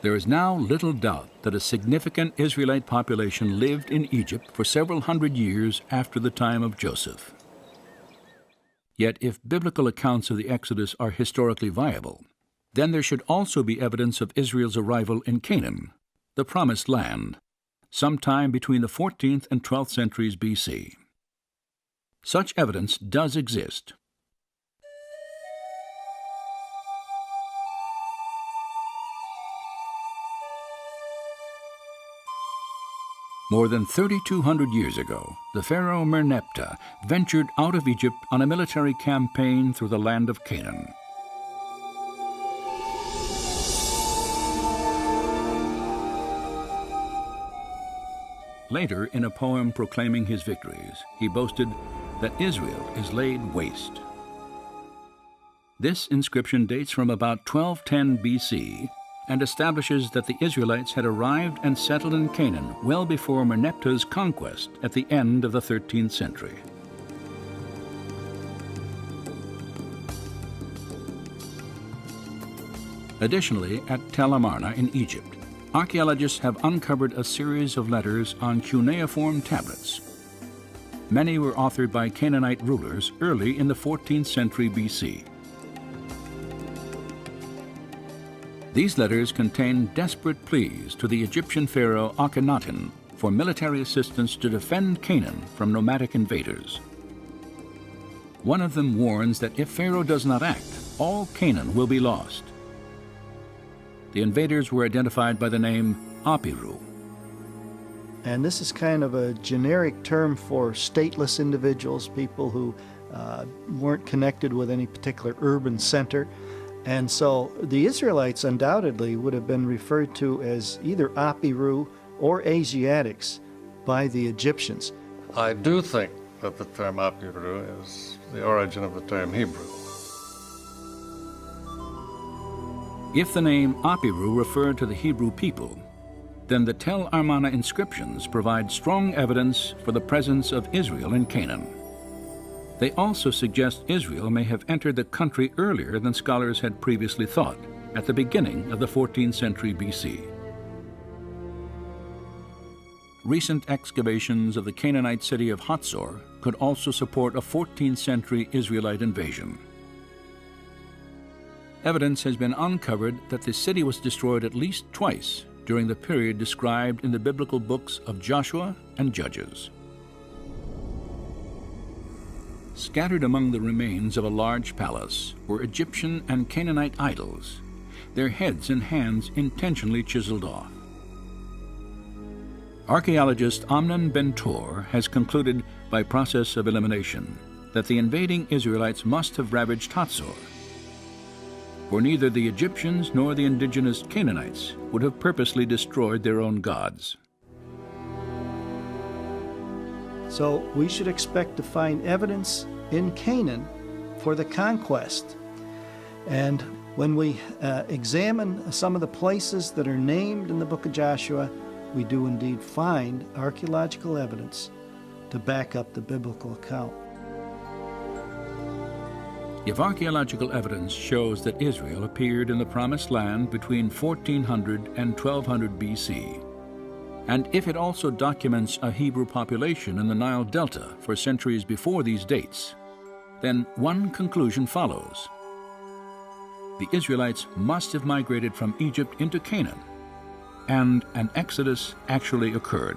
There is now little doubt that a significant Israelite population lived in Egypt for several hundred years after the time of Joseph. Yet if biblical accounts of the Exodus are historically viable, then there should also be evidence of Israel's arrival in Canaan, the Promised Land, sometime between the 14th and 12th centuries BC. Such evidence does exist. More than 3,200 years ago, the pharaoh Merneptah ventured out of Egypt on a military campaign through the land of Canaan. Later, in a poem proclaiming his victories, he boasted that Israel is laid waste. This inscription dates from about 1210 BC and establishes that the Israelites had arrived and settled in Canaan well before Merneptah's conquest at the end of the 13th century. Additionally, at Tel Amarna in Egypt, archaeologists have uncovered a series of letters on cuneiform tablets. Many were authored by Canaanite rulers early in the 14th century BC. These letters contain desperate pleas to the Egyptian pharaoh Akhenaten for military assistance to defend Canaan from nomadic invaders. One of them warns that if Pharaoh does not act, all Canaan will be lost. The invaders were identified by the name Apiru. And this is kind of a generic term for stateless individuals, people who weren't connected with any particular urban center. And so the Israelites undoubtedly would have been referred to as either Apiru or Asiatics by the Egyptians. I do think that the term Apiru is the origin of the term Hebrew. If the name Apiru referred to the Hebrew people, then the Tel Amarna inscriptions provide strong evidence for the presence of Israel in Canaan. They also suggest Israel may have entered the country earlier than scholars had previously thought, at the beginning of the 14th century BC. Recent excavations of the Canaanite city of Hatzor could also support a 14th century Israelite invasion. Evidence has been uncovered that the city was destroyed at least twice during the period described in the biblical books of Joshua and Judges. Scattered among the remains of a large palace were Egyptian and Canaanite idols, their heads and hands intentionally chiseled off. Archaeologist Amnon Ben-Tor has concluded by process of elimination that the invading Israelites must have ravaged Hatzor, for neither the Egyptians nor the indigenous Canaanites would have purposely destroyed their own gods. So we should expect to find evidence in Canaan for the conquest. And when we examine some of the places that are named in the book of Joshua, we do indeed find archaeological evidence to back up the biblical account. If archaeological evidence shows that Israel appeared in the Promised Land between 1400 and 1200 BC, and if it also documents a Hebrew population in the Nile Delta for centuries before these dates, then one conclusion follows. The Israelites must have migrated from Egypt into Canaan, and an exodus actually occurred.